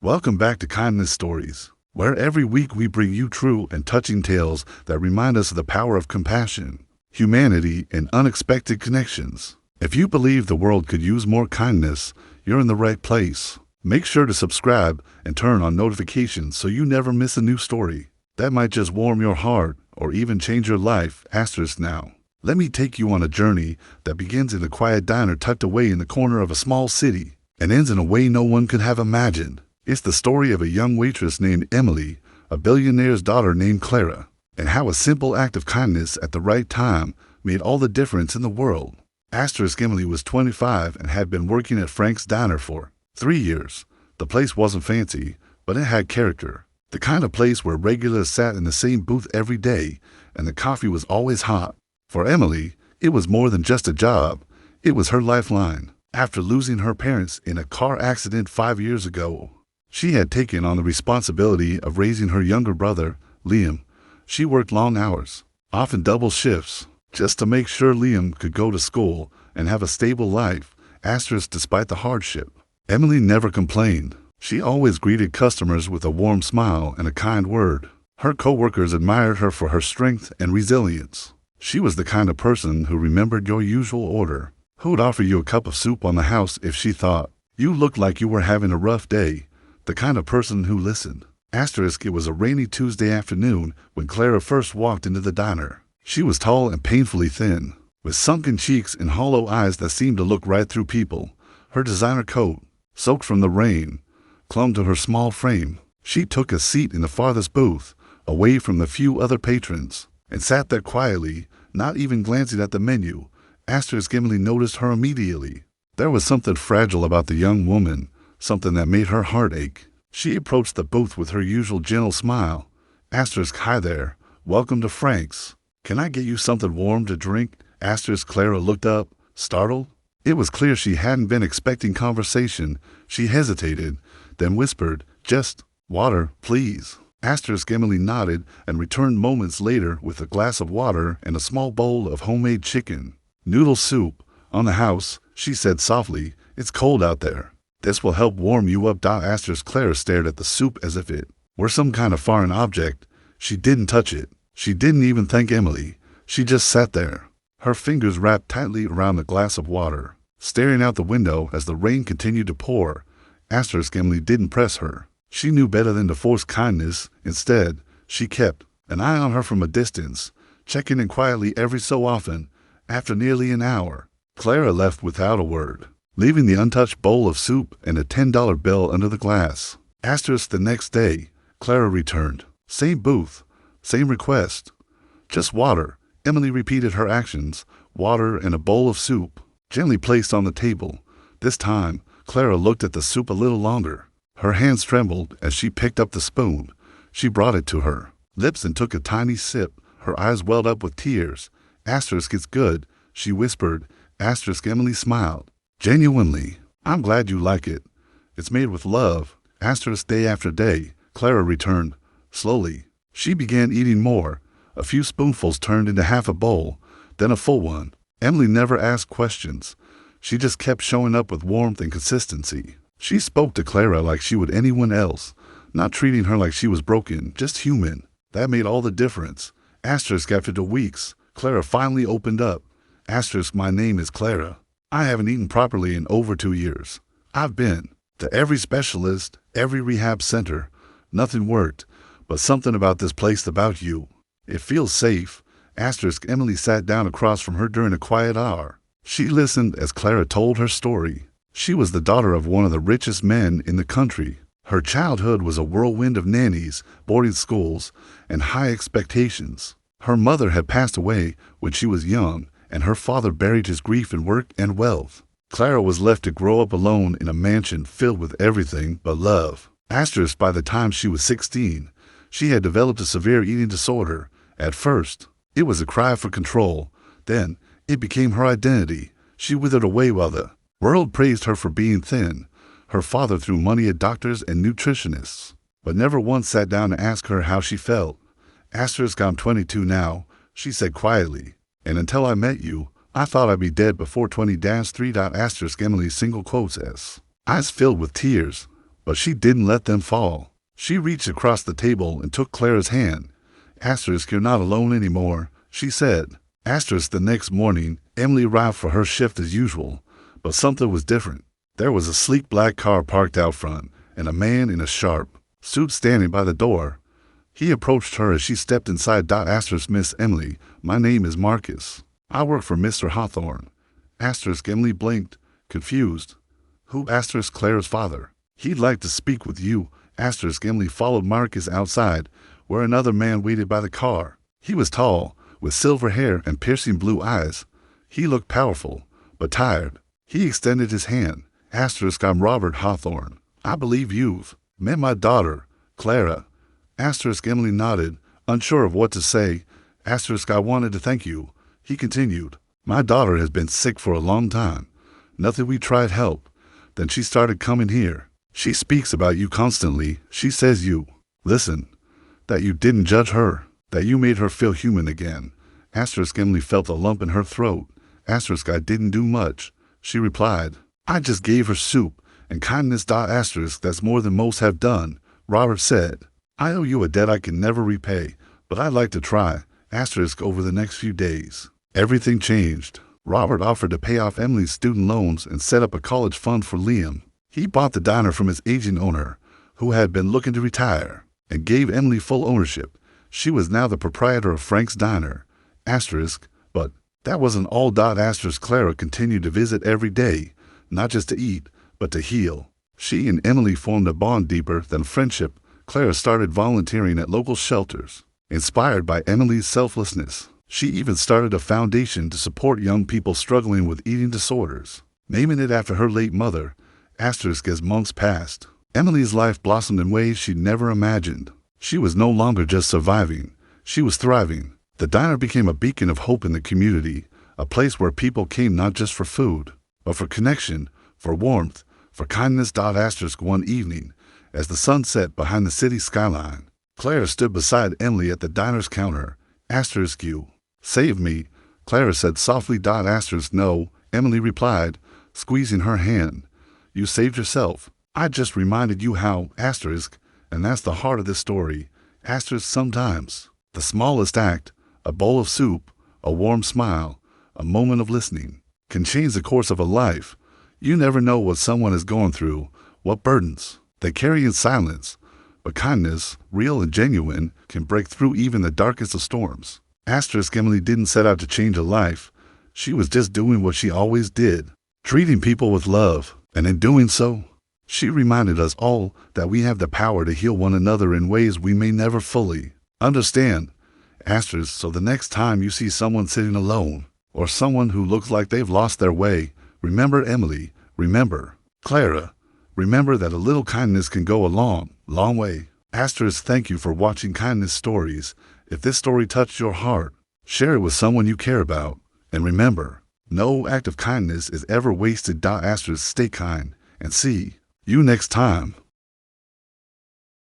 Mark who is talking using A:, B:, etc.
A: Welcome back to Kindness Stories, where every week we bring you true and touching tales that remind us of the power of compassion, humanity, and unexpected connections. If you believe the world could use more kindness, you're in the right place. Make sure to subscribe and turn on notifications so you never miss a new story. That might just warm your heart or even change your life. Now, let me take you on a journey that begins in a quiet diner tucked away in the corner of a small city and ends in a way no one could have imagined. It's the story of a young waitress named Emily, a billionaire's daughter named Clara, and how a simple act of kindness at the right time made all the difference in the world. Emily was 25 and had been working at Frank's Diner for 3 years. The place wasn't fancy, but it had character. The kind of place where regulars sat in the same booth every day, and the coffee was always hot. For Emily, it was more than just a job. It was her lifeline. After losing her parents in a car accident 5 years ago, she had taken on the responsibility of raising her younger brother, Liam. She worked long hours, often double shifts, just to make sure Liam could go to school and have a stable life, despite the hardship. Emily never complained. She always greeted customers with a warm smile and a kind word. Her coworkers admired her for her strength and resilience. She was the kind of person who remembered your usual order, who'd offer you a cup of soup on the house if she thought you looked like you were having a rough day. The kind of person who listened. It was a rainy Tuesday afternoon when Clara first walked into the diner. She was tall and painfully thin, with sunken cheeks and hollow eyes that seemed to look right through people. Her designer coat, soaked from the rain, clung to her small frame. She took a seat in the farthest booth, away from the few other patrons, and sat there quietly, not even glancing at the menu. Emily noticed her immediately. There was something fragile about the young woman, something that made her heart ache. She approached the booth with her usual gentle smile. Hi there. Welcome to Frank's. Can I get you something warm to drink? Clara looked up, startled. It was clear she hadn't been expecting conversation. She hesitated, then whispered, "Just water, please." Emily nodded and returned moments later with a glass of water and a small bowl of homemade chicken noodle soup. "On the house," she said softly. "It's cold out there. This will help warm you up." Clara stared at the soup as if it were some kind of foreign object. She didn't touch it. She didn't even thank Emily. She just sat there, her fingers wrapped tightly around the glass of water, staring out the window as the rain continued to pour. Emily didn't press her. She knew better than to force kindness. Instead, she kept an eye on her from a distance, checking in quietly every so often. After nearly an hour, Clara left without a word, leaving the untouched bowl of soup and a $10 bill under the glass. The next day, Clara returned. Same booth, same request. "Just water." Emily repeated her actions. Water and a bowl of soup, gently placed on the table. This time, Clara looked at the soup a little longer. Her hands trembled as she picked up the spoon. She brought it to her lips and took a tiny sip. Her eyes welled up with tears. "It's good," she whispered. Emily smiled. "Genuinely, I'm glad you like it. It's made with love." Day after day, Clara returned. Slowly, she began eating more. A few spoonfuls turned into half a bowl, then a full one. Emily never asked questions. She just kept showing up with warmth and consistency. She spoke to Clara like she would anyone else, not treating her like she was broken, just human. That made all the difference. After weeks, Clara finally opened up. "My name is Clara. I haven't eaten properly in over 2 years. I've been to every specialist, every rehab center. Nothing worked, but something about this place, about you. It feels safe." Emily sat down across from her during a quiet hour. She listened as Clara told her story. She was the daughter of one of the richest men in the country. Her childhood was a whirlwind of nannies, boarding schools, and high expectations. Her mother had passed away when she was young, and her father buried his grief in work and wealth. Clara was left to grow up alone in a mansion filled with everything but love. By the time she was 16, she had developed a severe eating disorder. At first, it was a cry for control. Then, it became her identity. She withered away while the world praised her for being thin. Her father threw money at doctors and nutritionists, but never once sat down to ask her how she felt. "I'm 22 now," she said quietly. "And until I met you, I thought I'd be dead before 20-3. Emily's single quotes eyes filled with tears. But she didn't let them fall. She reached across the table and took Clara's hand. Asterisk, you're not alone anymore, she said. Asterisk, the next morning, Emily arrived for her shift as usual, but something was different. There was a sleek black car parked out front, and a man in a sharp suit standing by the door. He approached her as she stepped inside. Asterisk, Miss Emily, my name is Marcus. I work for Mr. Hawthorne. Asterisk, Emily blinked, confused. Who? Asterisk, Clara's father. He'd like to speak with you. Asterisk, Emily followed Marcus outside, where another man waited by the car. He was tall, with silver hair and piercing blue eyes. He looked powerful, but tired. He extended his hand. Asterisk, I'm Robert Hawthorne. I believe you've met my daughter, Clara. Asterisk, Emily nodded, unsure of what to say. Asterisk, I wanted to thank you. He continued. My daughter has been sick for a long time. Nothing we tried helped. Then she started coming here. She speaks about you constantly. She says you listen, that you didn't judge her, that you made her feel human again. Asterisk, Emily felt a lump in her throat. Asterisk, I didn't do much, she replied. I just gave her soup and kindness. Asterisk, that's more than most have done, Robert said. I owe you a debt I can never repay, but I'd like to try. Asterisk, over the next few days, everything changed. Robert offered to pay off Emily's student loans and set up a college fund for Liam. He bought the diner from his aging owner, who had been looking to retire, and gave Emily full ownership. She was now the proprietor of Frank's Diner. Asterisk, but that wasn't all. Asterisk, Clara continued to visit every day, not just to eat, but to heal. She and Emily formed a bond deeper than friendship. Clara started volunteering at local shelters. Inspired by Emily's selflessness, she even started a foundation to support young people struggling with eating disorders, naming it after her late mother. Asterisk, as months passed, Emily's life blossomed in ways she'd never imagined. She was no longer just surviving, she was thriving. The diner became a beacon of hope in the community, a place where people came not just for food, but for connection, for warmth, for kindness. Asterisk, one evening, as the sun set behind the city skyline, Clara stood beside Emily at the diner's counter. Asterisk, you saved me, Clara said softly. Asterisk, no, Emily replied, squeezing her hand. You saved yourself. I just reminded you how. Asterisk, and that's the heart of this story. Asterisk, sometimes the smallest act, a bowl of soup, a warm smile, a moment of listening, can change the course of a life. You never know what someone is going through, what burdens they carry in silence, but kindness, real and genuine, can break through even the darkest of storms. Asterisk, Emily didn't set out to change a life. She was just doing what she always did, treating people with love, and in doing so, she reminded us all that we have the power to heal one another in ways we may never fully understand. Asterisk, so the next time you see someone sitting alone, or someone who looks like they've lost their way, remember Emily, remember Clara, remember that a little kindness can go a long, long way. Asterisk, thank you for watching Kindness Stories. If this story touched your heart, share it with someone you care about. And remember, no act of kindness is ever wasted. Asterisk, stay kind, and see you next time.